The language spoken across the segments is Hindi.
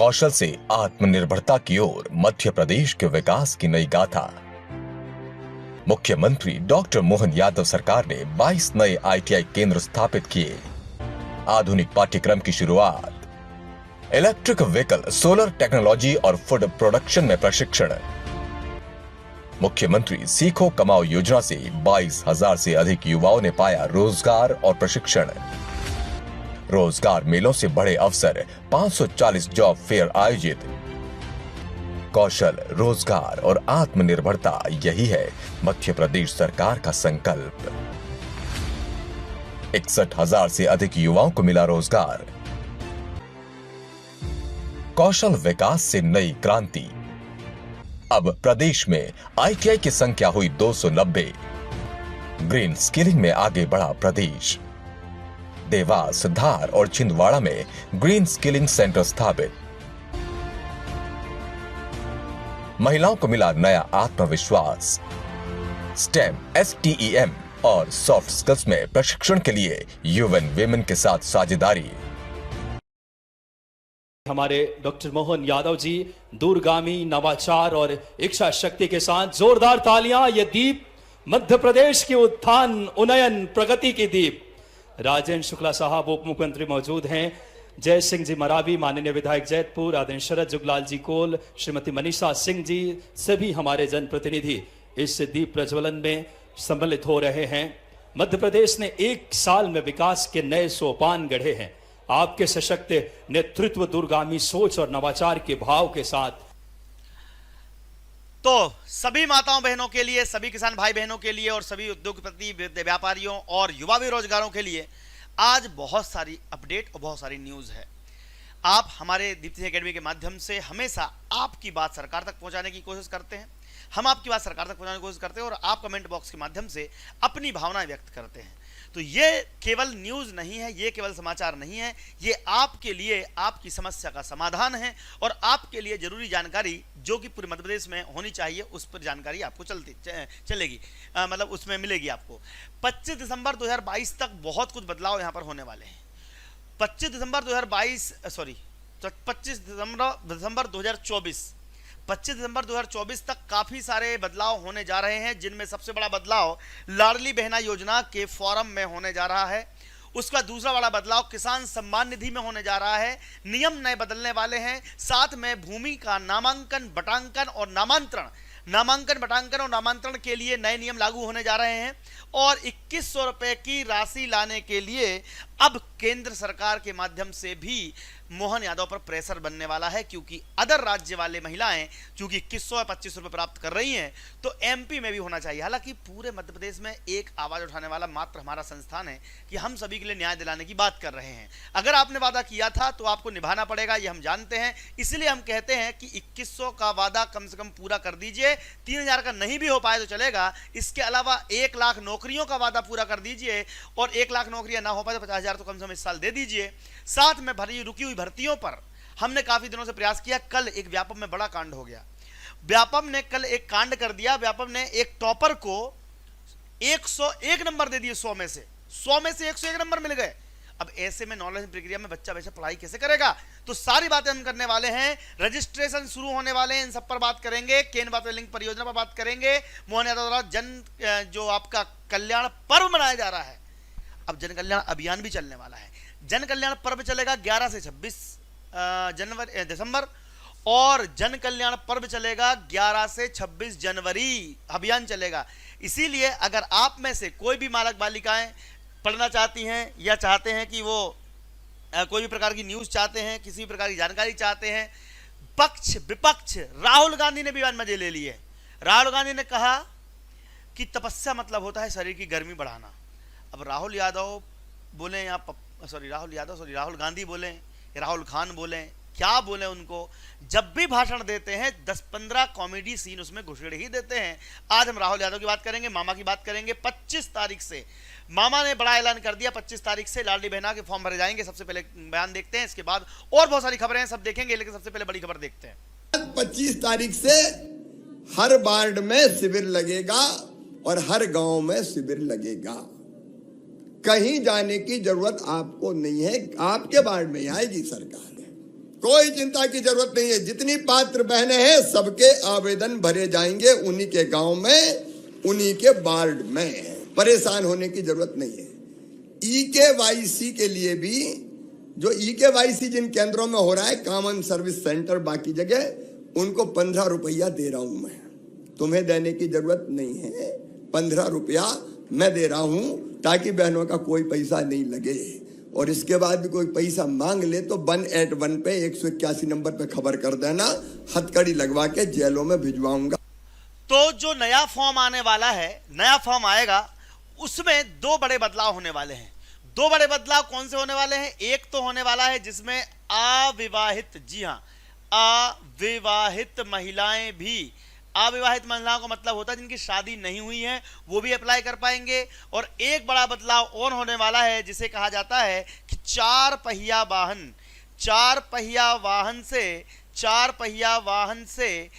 कौशल से आत्मनिर्भरता की ओर मध्य प्रदेश के विकास की नई गाथा। मुख्यमंत्री डॉक्टर मोहन यादव सरकार ने 22 नए ITI केंद्र स्थापित किए। आधुनिक पाठ्यक्रम की शुरुआत, इलेक्ट्रिक व्हीकल, सोलर टेक्नोलॉजी और फूड प्रोडक्शन में प्रशिक्षण। मुख्यमंत्री सीखो कमाओ योजना से 22,000 से अधिक युवाओं ने पाया रोजगार और प्रशिक्षण। रोजगार मेलों से बड़े अवसर, 540 जॉब फेयर आयोजित। कौशल, रोजगार और आत्मनिर्भरता, यही है मध्य प्रदेश सरकार का संकल्प। 61,000 से अधिक युवाओं को मिला रोजगार। कौशल विकास से नई क्रांति। अब प्रदेश में ITI की संख्या हुई 290। ग्रीन स्किलिंग में आगे बढ़ा प्रदेश। देवास, धार और छिंदवाड़ा में ग्रीन स्किलिंग सेंटर स्थापित। महिलाओं को मिला नया आत्मविश्वास। STEM, STEM और सॉफ्ट स्किल्स में प्रशिक्षण के लिए UN Women के साथ साझेदारी। हमारे डॉक्टर मोहन यादव जी दूरगामी नवाचार और इच्छा शक्ति के साथ जोरदार तालियां। ये दीप मध्य प्रदेश के उत्थान, उन्नयन, प्रगति की दीप। राजेंद्र शुक्ला साहब उप मुख्यमंत्री मौजूद हैं। जय सिंह जी मरावी, माननीय विधायक जैतपुर, आदरणीय शरद जुगलाल जी कोल, श्रीमती मनीषा सिंह जी, सभी हमारे जनप्रतिनिधि इस दीप प्रज्वलन में सम्मिलित हो रहे हैं। मध्य प्रदेश ने एक साल में विकास के नए सोपान गढ़े हैं। आपके सशक्त नेतृत्व, दूरगामी सोच और नवाचार के भाव के साथ। तो सभी माताओं बहनों के लिए, सभी किसान भाई बहनों के लिए और सभी उद्योगपति, व्यापारियों और युवा बेरोजगारों के लिए आज बहुत सारी अपडेट और बहुत सारी न्यूज़ है। आप हमारे दीप्ति एकेडमी के माध्यम से हमेशा आपकी बात सरकार तक पहुंचाने की कोशिश करते हैं। हम आपकी बात सरकार तक पहुंचाने की कोशिश करते हैं और आप कमेंट बॉक्स के माध्यम से अपनी भावनाएं व्यक्त करते हैं। तो ये केवल न्यूज़ नहीं है, ये केवल समाचार नहीं है, ये आपके लिए आपकी समस्या का समाधान है और आपके लिए जरूरी जानकारी जो कि पूरे मध्य प्रदेश में होनी चाहिए, उस पर जानकारी आपको चलेगी, मतलब उसमें मिलेगी आपको। 25 दिसंबर 2022 तक बहुत कुछ बदलाव यहाँ पर होने वाले हैं। 25 दिसंबर 2024 तक काफी सारे बदलाव होने जा रहे हैं, जिनमें सबसे बड़ा बदलाव लाडली बहना योजना के फॉर्म में होने जा रहा है। उसका दूसरा बड़ा बदलाव किसान सम्मान निधि में होने जा रहा है। नियम नए बदलने वाले हैं। साथ में भूमि का नामांकन, बटांकन और नामांकन के लिए नए नियम लागू होने जा रहे हैं और 2100 रुपए की राशि लाने के लिए अब केंद्र सरकार के माध्यम से भी मोहन यादव पर प्रेशर बनने वाला है, क्योंकि अदर राज्य वाले महिलाएं चूंकि 2100 या 2500 रुपए प्राप्त कर रही हैं, तो MP में भी होना चाहिए। हालांकि पूरे मध्य प्रदेश में एक आवाज उठाने वाला मात्र हमारा संस्थान है कि हम सभी के लिए न्याय दिलाने की बात कर रहे हैं। अगर आपने वादा किया था तो आपको निभाना पड़ेगा, ये हम जानते हैं। इसलिए हम कहते हैं कि 2100 का वादा कम से कम पूरा कर दीजिए। 3000 का नहीं भी हो पाए तो चलेगा। इसके अलावा 1 लाख नौकरियों का वादा पूरा कर दीजिए और 1 लाख नौकरियां ना हो पाए तो 50,000 तो कम से कम इस साल दे दीजिए। साथ में रुकी हुई भर्तियों पर हमने काफी दिनों से प्रयास किया। कल एक व्यापम में बड़ा कांड हो गया। व्यापम ने कल एक कांड कर दिया। व्यापम ने एक टॉपर को 101 नंबर दे दिए। 100 में से 101 नंबर मिल गए। अब ऐसे में नॉलेज प्रक्रिया में बच्चा वैसे पढ़ाई कैसे करेगा? तो सारी बातें हम करने वाले हैं। रजिस्ट्रेशन शुरू होने वाले हैं, इन सब पर बात करेंगे। केन बातों लिंक परियोजना पर बात करेंगे। मोहन यादव द्वारा जो आपका कल्याण पर्व मनाया जा रहा है, अब जन कल्याण अभियान भी चलने वाला है। जन कल्याण पर्व चलेगा 11 से 26 दिसंबर और जन कल्याण पर्व चलेगा 11 से 26 जनवरी। अभियान चलेगा। इसीलिए अगर आप में से कोई भी बालक बालिकाएं पढ़ना चाहती हैं या चाहते हैं कि वो कोई भी प्रकार की न्यूज़ चाहते हैं, किसी भी प्रकार की जानकारी चाहते हैं, पक्ष विपक्ष, राहुल गांधी ने भी मजे ले लिए। राहुल गांधी ने कहा कि तपस्या मतलब होता है शरीर की गर्मी बढ़ाना। अब राहुल गांधी बोले, राहुल खान बोले, क्या बोले, उनको जब भी भाषण देते हैं 10-15 कॉमेडी सीन उसमें घुसेड़ ही देते हैं। आज हम राहुल यादव की बात करेंगे, मामा की बात करेंगे। 25 तारीख से मामा ने बड़ा ऐलान कर दिया, 25 तारीख से लाडली बहना के फॉर्म भरे जाएंगे। सबसे पहले बयान देखते हैं, इसके बाद और बहुत सारी खबरें हैं, सब देखेंगे, लेकिन सबसे पहले बड़ी खबर देखते हैं। 25 तारीख से हर वार्ड में शिविर लगेगा और हर गांव में शिविर लगेगा। कहीं जाने की जरूरत आपको नहीं है, आपके वार्ड में आएगी सरकार। कोई चिंता की जरूरत नहीं है। जितनी पात्र बहनें हैं सबके आवेदन भरे जाएंगे, उन्हीं के गांव में, उन्हीं के वार्ड में। परेशान होने की जरूरत नहीं है। EKYC के लिए भी, जो EKYC जिन केंद्रों में हो रहा है, कॉमन सर्विस सेंटर, बाकी जगह, उनको 15 रुपया दे रहा हूं मैं। तुम्हें देने की जरूरत नहीं है। 15 रुपया मैं दे रहा हूं ताकि बहनों का कोई पैसा नहीं लगे। और इसके बाद भी कोई पैसा मांग ले तो 181 पे 181 नंबर पे खबर कर देना, हथकड़ी लगवा के जेलों में भिजवाऊंगा। तो जो नया फॉर्म आने वाला है, नया फॉर्म आएगा, उसमें 2 बड़े बदलाव होने वाले हैं। 2 बड़े बदलाव कौन से होने वाले हैं? एक तो होने वाला है जिसमें अविवाहित, जी हां, अविवाहित महिलाएं भी, अविवाहित महिलाओं का मतलब होता है जिनकी शादी नहीं हुई है, वो भी अप्लाई कर पाएंगे। और एक बड़ा बदलाव और होने वाला है जिसे कहा जाता है कि 4 पहिया वाहन से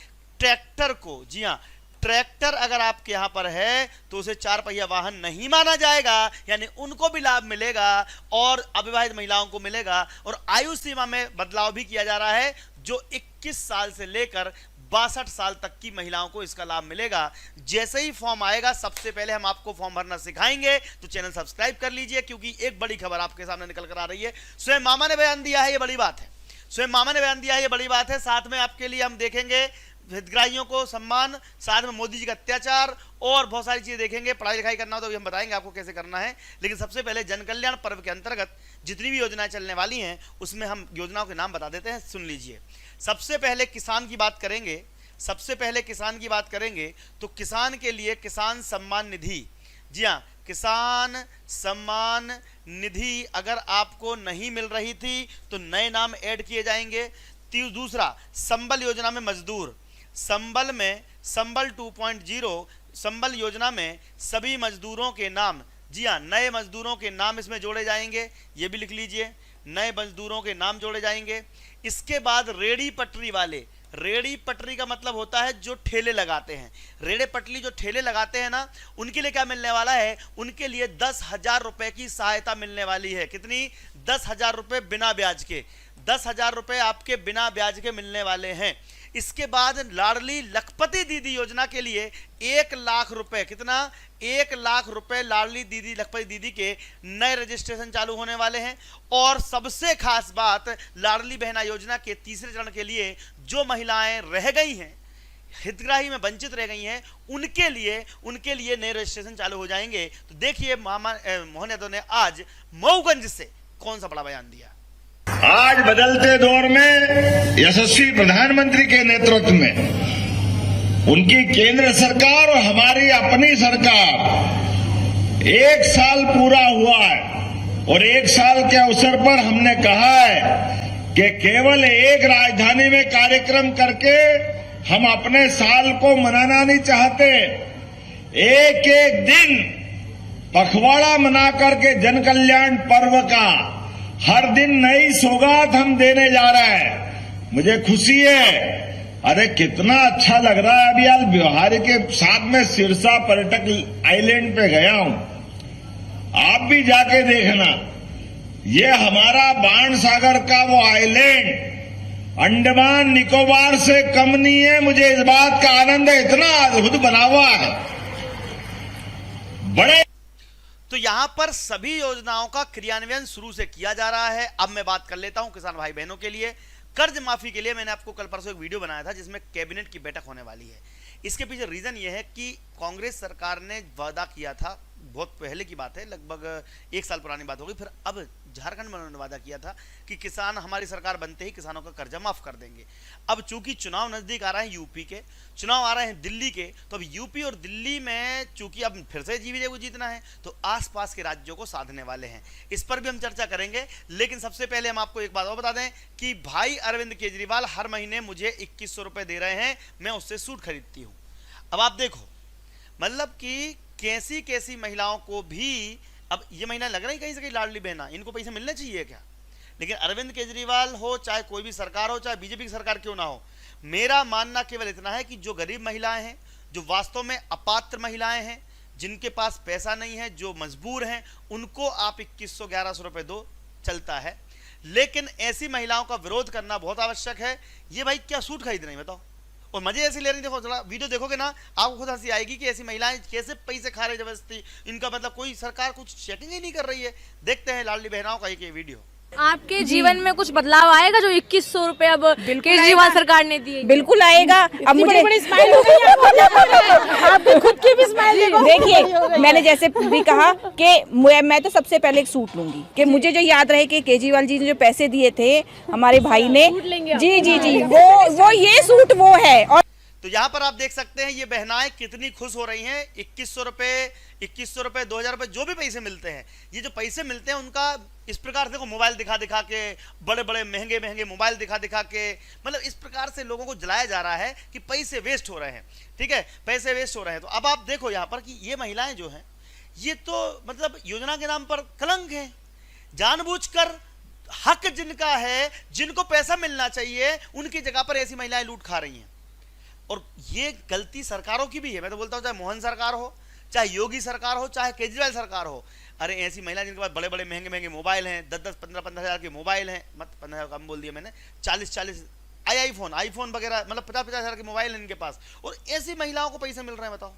ट्रैक्टर को, जी हां, ट्रैक्टर अगर आपके यहां पर है तो उसे 4 पहिया वाहन नहीं माना जाएगा, यानी उनको भी लाभ मिलेगा और अविवाहित महिलाओं को मिलेगा। और आयु सीमा में बदलाव भी किया जा रहा है, जो 21 साल से लेकर 62 साल तक की महिलाओं को इसका लाभ मिलेगा। जैसे ही फॉर्म आएगा सबसे पहले हम आपको फॉर्म भरना सिखाएंगे, तो चैनल सब्सक्राइब कर लीजिए, क्योंकि एक बड़ी खबर आपके सामने निकल कर आ रही है। स्वयं मामा ने बयान दिया है, ये बड़ी बात है। स्वयं मामा ने बयान दिया है, ये बड़ी बात है। साथ में आपके लिए हम देखेंगे हितग्राहियों को सम्मान, साथ में मोदी जी का अत्याचार और बहुत सारी चीजें देखेंगे। पढ़ाई लिखाई करना हो तो भी हम बताएंगे आपको कैसे करना है। लेकिन सबसे पहले जन कल्याण पर्व के अंतर्गत जितनी भी योजनाएं चलने वाली हैं उसमें हम योजनाओं के नाम बता देते हैं, सुन लीजिए। सबसे पहले किसान की बात करेंगे, तो किसान के लिए किसान सम्मान निधि, जी हाँ, किसान सम्मान निधि अगर आपको नहीं मिल रही थी तो नए नाम ऐड किए जाएंगे। दूसरा, संबल योजना में मजदूर, संबल 2.0 संबल योजना में सभी मजदूरों के नाम, जी हाँ, नए मजदूरों के नाम इसमें जोड़े जाएंगे, ये भी लिख लीजिए, नए मजदूरों के नाम जोड़े जाएंगे। इसके बाद रेड़ी पटरी वाले, रेड़ी पटरी का मतलब होता है जो ठेले लगाते हैं, रेड़े पटरी जो ठेले लगाते हैं ना, उनके लिए क्या मिलने वाला है? उनके लिए 10,000 रुपए की सहायता मिलने वाली है। कितनी? 10,000 रुपए बिना ब्याज के, 10,000 रुपए आपके बिना ब्याज के मिलने वाले हैं। इसके बाद लाडली लखपति दीदी योजना के लिए 1 लाख रुपए, कितना? 1 लाख रुपए लाडली दीदी, लखपति दीदी के नए रजिस्ट्रेशन चालू होने वाले हैं। और सबसे खास बात, लाडली बहना योजना के तीसरे चरण के लिए जो महिलाएं रह गई हैं, हितग्राही में वंचित रह गई हैं, उनके लिए नए रजिस्ट्रेशन चालू हो जाएंगे। तो देखिए मोहन यादव ने आज मऊगंज से कौन सा बड़ा बयान दिया। आज बदलते दौर में यशस्वी प्रधानमंत्री के नेतृत्व में उनकी केंद्र सरकार और हमारी अपनी सरकार 1 साल पूरा हुआ है, और 1 साल के अवसर पर हमने कहा है कि केवल एक राजधानी में कार्यक्रम करके हम अपने साल को मनाना नहीं चाहते। एक एक दिन पखवाड़ा मना करके जन कल्याण पर्व का हर दिन नई सौगात हम देने जा रहे हैं। मुझे खुशी है, अरे कितना अच्छा लग रहा है। अभी आज बिहार के साथ में सिरसा पर्यटक आइलैंड पे गया हूं, आप भी जाके देखना। ये हमारा बाण सागर का वो आइलैंड अंडमान निकोबार से कम नहीं है। मुझे इस बात का आनंद है, इतना अद्भुत बना हुआ है। बड़े तो यहां पर सभी योजनाओं का क्रियान्वयन शुरू से किया जा रहा है। अब मैं बात कर लेता हूं किसान भाई बहनों के लिए कर्ज माफी के लिए। मैंने आपको कल परसों एक वीडियो बनाया था जिसमें कैबिनेट की बैठक होने वाली है। इसके पीछे रीजन यह है कि कांग्रेस सरकार ने वादा किया था, बहुत पहले की बात है, लगभग 1 साल पुरानी बात होगी, फिर अब झारखंड में उन्होंने वादा किया था कि किसान, हमारी सरकार बनते ही किसानों का कर्जा माफ कर देंगे। अब चूंकि चुनाव नजदीक आ रहे हैं, यूपी के चुनाव आ रहे हैं, दिल्ली के, तो अब यूपी और दिल्ली में चूंकि अब फिर से जीवीजे को जीतना है तो आसपास के राज्यों को साधने वाले हैं। इस पर भी हम चर्चा करेंगे। लेकिन सबसे पहले हम आपको एक बात और बता दें कि भाई अरविंद केजरीवाल हर महीने मुझे 2100 रुपए दे रहे हैं, मैं उससे सूट खरीदती हूं। अब आप देखो, मतलब कि कैसी कैसी महिलाओं को भी अब ये महीना लग रहा है कहीं से कहीं लाडली बहना, इनको पैसे मिलने चाहिए क्या? लेकिन अरविंद केजरीवाल हो, चाहे कोई भी सरकार हो, चाहे बीजेपी की सरकार क्यों ना हो, मेरा मानना केवल इतना है कि जो गरीब महिलाएं हैं, जो वास्तव में अपात्र महिलाएं हैं, जिनके पास पैसा नहीं है, जो मजबूर हैं, उनको आप 2100-1100 रुपए दो, चलता है। लेकिन ऐसी महिलाओं का विरोध करना बहुत आवश्यक है। ये भाई क्या सूट खरीद रही बताओ, और मजे ऐसे ले रही। देखो थोड़ा वीडियो देखोगे ना, आपको खुद हंसी आएगी कि ऐसी महिलाएं कैसे पैसे खा रही जबरदस्ती, इनका मतलब कोई सरकार कुछ चेकिंग ही नहीं कर रही है। देखते हैं लाडली बहनाओं का एक वीडियो। आपके जीवन में कुछ बदलाव आएगा जो 2100 रुपए अब केजरीवाल सरकार ने दिए? बिल्कुल आएगा। अब मुझे बड़ी स्माइल हो गई आपकी खुद की भी स्माइल देखो। देखिए मैंने जैसे भी कहा कि मैं तो सबसे पहले एक सूट लूंगी, कि मुझे जो याद रहे कि केजरीवाल जी ने जो पैसे दिए थे हमारे भाई ने, जी जी जी वो ये सूट वो है। और तो यहाँ पर आप देख सकते हैं ये बहनाएं कितनी खुश हो रही हैं। 2100 रुपए, 2000 रुपए जो भी पैसे मिलते हैं, ये जो पैसे मिलते हैं उनका इस प्रकार देखो मोबाइल दिखा दिखा के, बड़े बड़े महंगे महंगे मोबाइल दिखा दिखा के, मतलब इस प्रकार से लोगों को जलाया जा रहा है कि पैसे वेस्ट हो रहे हैं। ठीक है, पैसे वेस्ट हो रहे हैं। तो अब आप देखो यहाँ पर कि ये महिलाएं जो हैं, ये तो मतलब योजना के नाम पर कलंक है। जानबूझकर हक जिनका है, जिनको पैसा मिलना चाहिए, उनकी जगह पर ऐसी महिलाएं लूट खा रही हैं। और ये गलती सरकारों की भी है। मैं तो बोलता हूं चाहे मोहन सरकार हो, चाहे योगी सरकार हो, चाहे केजरीवाल सरकार हो, अरे ऐसी महिला जिनके पास बड़े बड़े महंगे महंगे मोबाइल हैं, 10-10, 15-15 हज़ार के मोबाइल हैं, मत 15 कम बोल दिया मैंने, 40-40 आईफोन वगैरह, मतलब 50-50 हज़ार के मोबाइल हैं इनके पास, और ऐसी महिलाओं को पैसे मिल रहे हैं। बताओ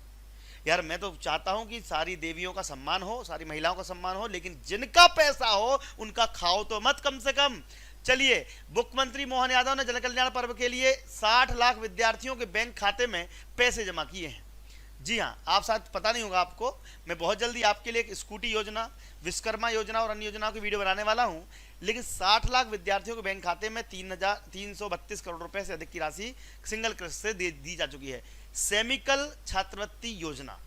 यार, मैं तो चाहता हूं कि सारी देवियों का सम्मान हो, सारी महिलाओं का सम्मान हो, लेकिन जिनका पैसा हो उनका खाओ तो मत कम से कम। चलिए, मुख्यमंत्री मोहन यादव ने जन कल्याण पर्व के लिए 60 लाख विद्यार्थियों के बैंक खाते में पैसे जमा किए हैं। जी हाँ, आप शायद पता नहीं होगा आपको, मैं बहुत जल्दी आपके लिए एक स्कूटी योजना, विश्वकर्मा योजना और अन्य योजनाओं की वीडियो बनाने वाला हूं। लेकिन 60 लाख विद्यार्थियों के बैंक खाते में 332 करोड़ रुपए से अधिक की राशि सिंगल किस्त से दी जा चुकी है। सेमिकल छात्रवृत्ति योजना,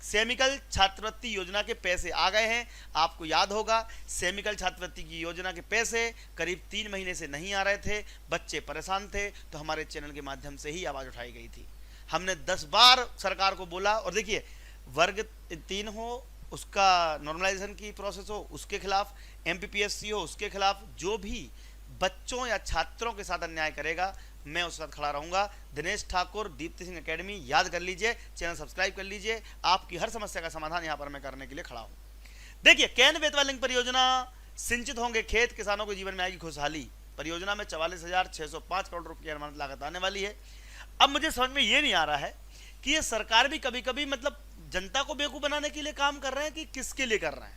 सेमिकल छात्रवृत्ति योजना के पैसे आ गए हैं। आपको याद होगा, सेमिकल छात्रवृत्ति की योजना के पैसे करीब 3 महीने से नहीं आ रहे थे, बच्चे परेशान थे, तो हमारे चैनल के माध्यम से ही आवाज़ उठाई गई थी। हमने 10 बार सरकार को बोला, और देखिए वर्ग 3 हो उसका नॉर्मलाइजेशन की प्रोसेस हो उसके खिलाफ, MPPSC हो उसके खिलाफ, जो भी बच्चों या छात्रों के साथ अन्याय करेगा मैं उसके साथ खड़ा रहूंगा। दिनेश ठाकुर, दीप्ति सिंह एकेडमी, याद कर लीजिए, चैनल सब्सक्राइब कर लीजिए। आपकी हर समस्या का समाधान यहां पर मैं करने के लिए खड़ा हूं। देखिए, कैन बेतवा लिंक परियोजना, सिंचित होंगे खेत, किसानों के जीवन में आएगी खुशहाली। परियोजना में 44,605 करोड़ रुपए की अनुमानित लागत आने वाली है। अब मुझे समझ में ये नहीं आ रहा है कि ये सरकार भी कभी कभी मतलब जनता को बेवकूफ बनाने के लिए काम कर रहे हैं कि किसके लिए कर रहे हैं।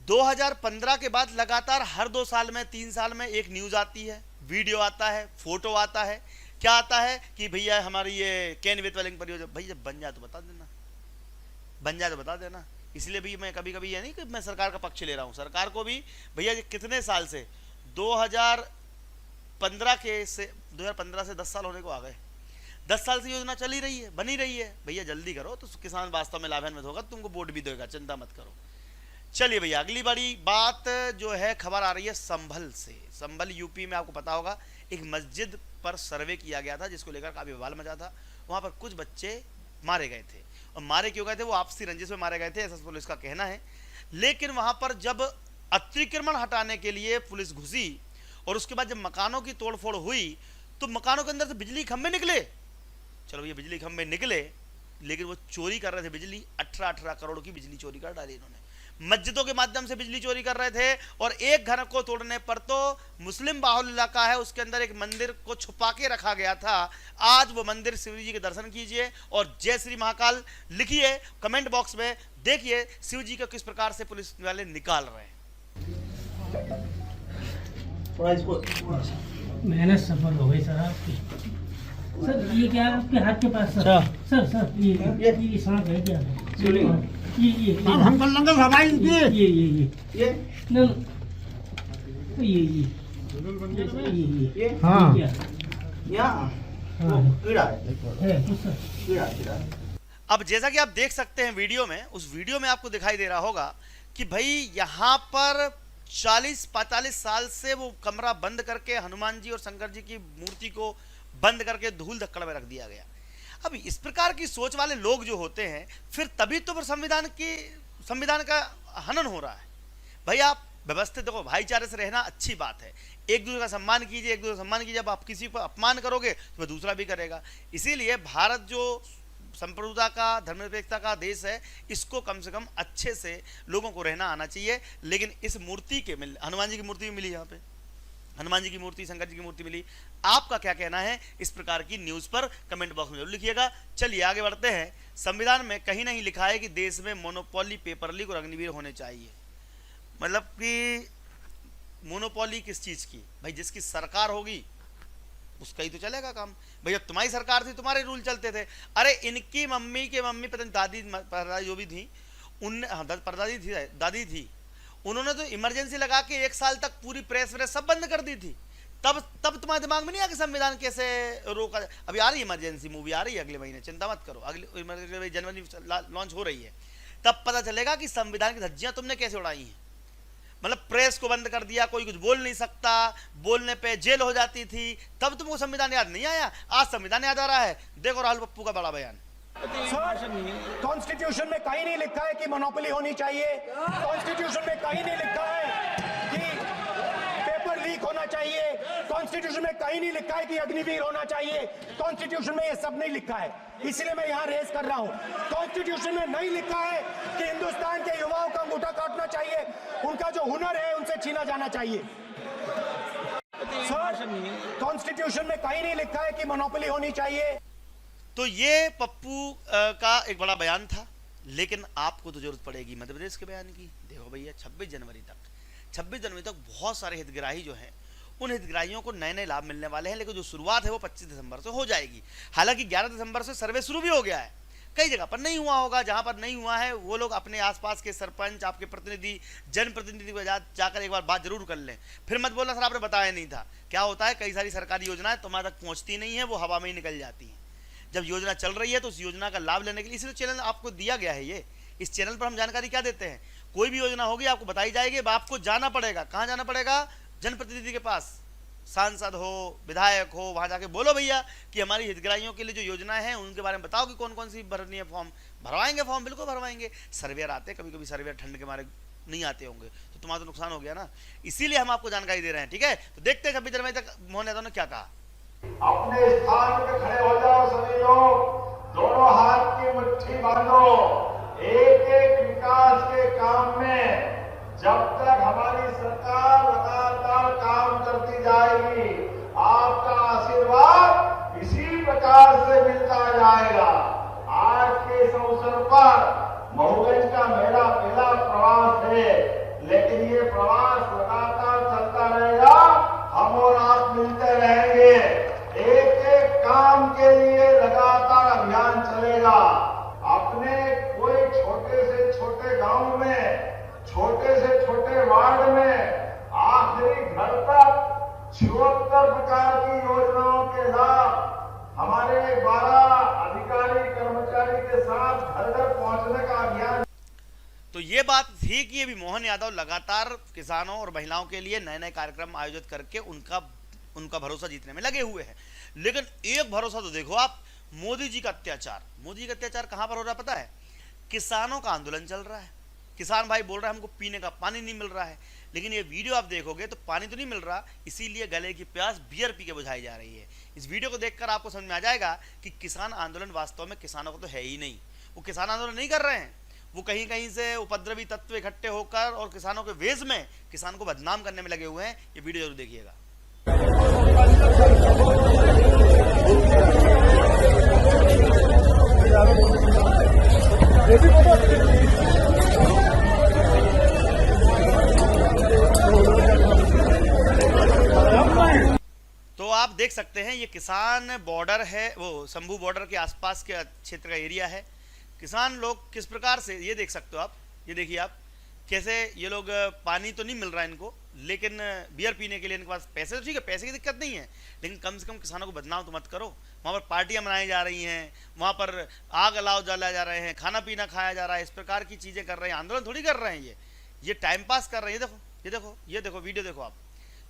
2015 के बाद लगातार हर 2 साल में, 3 साल में एक न्यूज आती है, वीडियो आता है, फोटो आता है। क्या आता है कि भैया हमारी ये कैन बेतवा लिंक परियोजना, भैया बन जाए तो बता देना, बन जाए तो बता देना। इसलिए भी मैं कभी कभी ये नहीं कि मैं सरकार का पक्ष ले रहा हूं, सरकार को भी भैया कितने साल से 2015 से 10 साल होने को आ गए, 10 साल से योजना चली रही है, बनी रही है। भैया जल्दी करो तो किसान वास्तव में लाभान्वित होगा, तुमको वोट भी देगा, चिंता मत करो। चलिए भैया, अगली बड़ी बात जो है, खबर आ रही है संभल से। संभल यूपी में, आपको पता होगा, एक मस्जिद पर सर्वे किया गया था जिसको लेकर काफी बवाल मचा था। वहां पर कुछ बच्चे मारे गए थे, और मारे क्यों गए थे? वो आपसी रंजिश में मारे गए थे, ऐसा पुलिस का कहना है। लेकिन वहां पर जब अतिक्रमण हटाने के लिए पुलिस घुसी और उसके बाद जब मकानों की तोड़फोड़ हुई तो मकानों के अंदर से बिजली खंभे निकले। चलो ये बिजली खंभे निकले, लेकिन वो चोरी कर रहे थे बिजली। 18 करोड़ की बिजली चोरी कर डाली इन्होंने, मस्जिदों के माध्यम से बिजली चोरी कर रहे थे। और एक घर को तोड़ने पर तो मुस्लिम बाहुल इलाका है, उसके अंदर एक मंदिर को छुपा के रखा गया था। आज वो मंदिर शिव जी के दर्शन कीजिए और जय श्री महाकाल लिखिए कमेंट बॉक्स में। देखिए शिव जी को किस प्रकार से पुलिस वाले निकाल रहे हैं। मेहनत सफल हो गई सर आपकी। सर ये क्या आपके हाथ के पास? सर ये सांप है क्या? ये हम कर लेंगे हवाई ये हाँ अब जैसा कि आप देख सकते हैं वीडियो में, उस वीडियो में आपको दिखाई दे रहा होगा कि भाई यहाँ पर 40-45 साल से वो कमरा बंद करके हनुमान जी और शंकर जी की मूर्ति को बंद करके धूल धक्कड़ में रख दिया गया। अब इस प्रकार की सोच वाले लोग जो होते हैं, फिर तभी तो संविधान का हनन हो रहा है। भाई आप व्यवस्थित देखो, भाईचारे से रहना अच्छी बात है, एक दूसरे का सम्मान कीजिए, एक दूसरे का सम्मान कीजिए। जब आप किसी पर अपमान करोगे तो वह दूसरा भी करेगा। इसीलिए भारत जो संप्रभुता का, धर्मनिरपेक्षता का देश है, इसको कम से कम अच्छे से लोगों को रहना आना चाहिए। लेकिन इस मूर्ति के मिल, हनुमान जी की मूर्ति भी मिली, यहाँ पे हनुमान जी की मूर्ति, शंकर जी की मूर्ति मिली। आपका क्या कहना है इस प्रकार की न्यूज़ पर कमेंट बॉक्स में जरूर लिखिएगा। चलिए आगे बढ़ते हैं। संविधान में कहीं नहीं लिखा है कि देश में मोनोपोली, पेपर लीक और अग्निवीर होने चाहिए। मतलब कि मोनोपोली किस चीज़ की? भाई जिसकी सरकार होगी उसका ही तो चलेगा काम। भैया तुम्हारी सरकार थी, तुम्हारे रूल चलते थे। अरे इनकी मम्मी के मम्मी, पता नहीं दादी जो भी थी, उन परदादी थी, दादी थी, उन्होंने तो इमरजेंसी लगा के 1 साल तक पूरी प्रेस व्रेस सब बंद कर दी थी। तब तुम्हारे दिमाग में नहीं आया कि संविधान कैसे रोका। अभी आ रही इमरजेंसी मूवी आ रही है अगले महीने, चिंता मत करो, अगले इमरजेंसी जनवरी लॉन्च हो रही है। तब पता चलेगा कि संविधान की धज्जियां तुमने कैसे उड़ाई हैं। मतलब प्रेस को बंद कर दिया, कोई कुछ बोल नहीं सकता, बोलने पे जेल हो जाती थी। तब तुमको संविधान याद नहीं आया, आज संविधान याद आ रहा है। देखो राहुल पप्पू का बड़ा बयान। कॉन्स्टिट्यूशन में कहीं नहीं लिखा है कि मोनोपोली होनी चाहिए। कॉन्स्टिट्यूशन में कहीं नहीं लिखा है कि पेपर लीक होना चाहिए। कॉन्स्टिट्यूशन में कहीं नहीं लिखा है कि अग्निवीर होना चाहिए। कॉन्स्टिट्यूशन में ये सब नहीं लिखा है, इसलिए मैं यहाँ रेस कर रहा हूँ। कॉन्स्टिट्यूशन में नहीं लिखा है कि हिंदुस्तान के युवाओं का अंगूठा काटना चाहिए, उनका जो हुनर है उनसे छीना जाना चाहिए। सर, कॉन्स्टिट्यूशन में कहीं नहीं लिखा है कि मोनोपोली होनी चाहिए। तो ये पप्पू का एक बड़ा बयान था, लेकिन आपको तो जरूरत पड़ेगी मध्य प्रदेश के बयान की। देखो भैया 26 जनवरी तक बहुत सारे हितग्राही जो हैं, उन हितग्राहियों को नए नए लाभ मिलने वाले हैं। लेकिन जो शुरुआत है वो 25 दिसंबर से हो जाएगी। हालांकि 11 दिसंबर से सर्वे शुरू भी हो गया है, कई जगह पर नहीं हुआ होगा। जहां पर नहीं हुआ है वो लोग अपने आसपास के सरपंच, आपके प्रतिनिधि, जनप्रतिनिधि को जाकर एक बार बात जरूर कर लें। फिर मत बोलना सर आपने बताया नहीं था। क्या होता है, कई सारी सरकारी योजनाएं तुम्हारे तक पहुंचती नहीं है, वो हवा में ही निकल जाती हैं। जब योजना चल रही है तो उस योजना का लाभ लेने के लिए इसलिए चैनल आपको दिया गया है। ये इस चैनल पर हम जानकारी क्या देते हैं, कोई भी योजना होगी आपको बताई जाएगी। आपको जाना पड़ेगा, कहाँ जाना पड़ेगा? जनप्रतिनिधि के पास, सांसद हो, विधायक हो, वहां जाके बोलो भैया कि हमारी हितग्राहियों के लिए जो योजनाएं हैं उनके बारे में बताओ कि कौन कौन सी भरनी है। फॉर्म भरवाएंगे, फॉर्म बिल्कुल भरवाएंगे। सर्वेयर आते, कभी कभी सर्वेयर ठंड के मारे नहीं आते होंगे तो तुम्हारा तो नुकसान हो गया ना, इसीलिए हम आपको जानकारी दे रहे हैं। ठीक है, तो देखते हैं 26 जनवरी तक मोहन यादव ने क्या कहा। अपने स्थान पे खड़े हो जाओ सभी लोग, दोनों हाथ की मुट्ठी बांधो। एक एक विकास के काम में जब तक हमारी सरकार लगातार काम करती जाएगी, आपका आशीर्वाद इसी प्रकार से मिलता जाएगा। आज के इस अवसर पर महुगंज का मेरा पहला प्रवास है, लेकिन ये प्रवास लगातार चलता रहेगा। हम और आप मिलते रहेंगे, एक एक काम के लिए लगातार अभियान चलेगा। अपने कोई छोटे से छोटे गांव में, छोटे से छोटे वार्ड में, आखिरी घर तक 76 प्रकार की योजनाओं के लाभ हमारे 12 अधिकारी कर्मचारी के साथ घर घर पहुंचने का अभियान। तो ये बात थी कि ये भी मोहन यादव लगातार किसानों और महिलाओं के लिए नए नए कार्यक्रम आयोजित करके उनका भरोसा जीतने में लगे हुए हैं। लेकिन एक भरोसा तो देखो आप, मोदी जी का अत्याचार। मोदी जी का अत्याचार कहां पर हो रहा है पता है? किसानों का आंदोलन चल रहा है, किसान भाई बोल रहे हैं हमको पीने का पानी नहीं मिल रहा है। लेकिन ये वीडियो आप देखोगे तो पानी तो नहीं मिल रहा, इसीलिए गले की प्यास बियर पी के बुझाई जा रही है। इस वीडियो को देखकर आपको समझ में आ जाएगा कि किसान आंदोलन वास्तव में किसानों को तो है ही नहीं। वो किसान आंदोलन नहीं कर रहे हैं, वो कहीं कहीं से उपद्रवी तत्व इकट्ठे होकर और किसानों के वेज में किसान को बदनाम करने में लगे हुए हैं। ये वीडियो जरूर देखिएगा। तो आप देख सकते हैं ये किसान बॉर्डर है, वो शंभू बॉर्डर के आसपास के क्षेत्र का एरिया है। किसान लोग किस प्रकार से, ये देख सकते हो आप, ये देखिए आप कैसे ये लोग, पानी तो नहीं मिल रहा है इनको, लेकिन बियर पीने के लिए इनके पास पैसे तो ठीक है, पैसे की दिक्कत नहीं है, लेकिन कम से कम किसानों को बदनाम तो मत करो। वहाँ पर पार्टियां मनाई जा रही हैं, वहाँ पर आग अलाव जलाए जा रहे हैं, खाना पीना खाया जा रहा है, इस प्रकार की चीज़ें कर रहे हैं। आंदोलन थोड़ी कर रहे हैं, ये टाइम पास कर रहे हैं। ये देखो वीडियो देखो आप।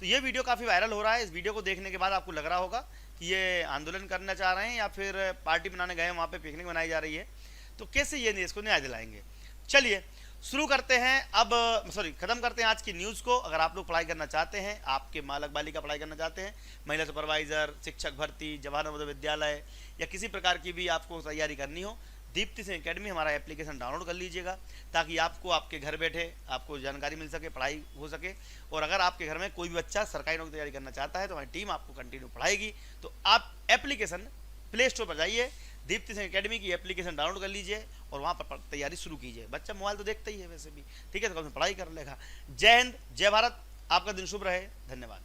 तो ये वीडियो काफ़ी वायरल हो रहा है। इस वीडियो को देखने के बाद आपको लग रहा होगा कि ये आंदोलन करना चाह रहे हैं या फिर पार्टी बनाने गए, वहाँ पे पिकनिक मनाई जा रही है। तो कैसे ये इसको न्याय दिलाएंगे? चलिए, शुरू करते हैं अब, खत्म करते हैं आज की न्यूज़ को। अगर आप लोग पढ़ाई करना चाहते हैं, आपके बालक बालिका पढ़ाई करना चाहते हैं, महिला सुपरवाइजर, शिक्षक भर्ती, जवाहर नवोदय विद्यालय या किसी प्रकार की भी आपको तैयारी करनी हो, दीप्ति सिंह एकेडमी हमारा एप्लीकेशन डाउनलोड कर लीजिएगा, ताकि आपको आपके घर बैठे आपको जानकारी मिल सके, पढ़ाई हो सके। और अगर आपके घर में कोई भी बच्चा सरकारी नौकरी तैयारी करना चाहता है तो हमारी टीम आपको कंटिन्यू पढ़ाएगी। तो आप एप्लीकेशन प्ले स्टोर पर जाइए, दीप्ति सिंह एकेडमी की एप्लीकेशन डाउनलोड कर लीजिए और वहाँ पर तैयारी शुरू कीजिए। बच्चा मोबाइल तो देखता ही है वैसे भी, ठीक है, तो कम से पढ़ाई कर लेगा। जय हिंद, जय भारत, आपका दिन शुभ रहे, धन्यवाद।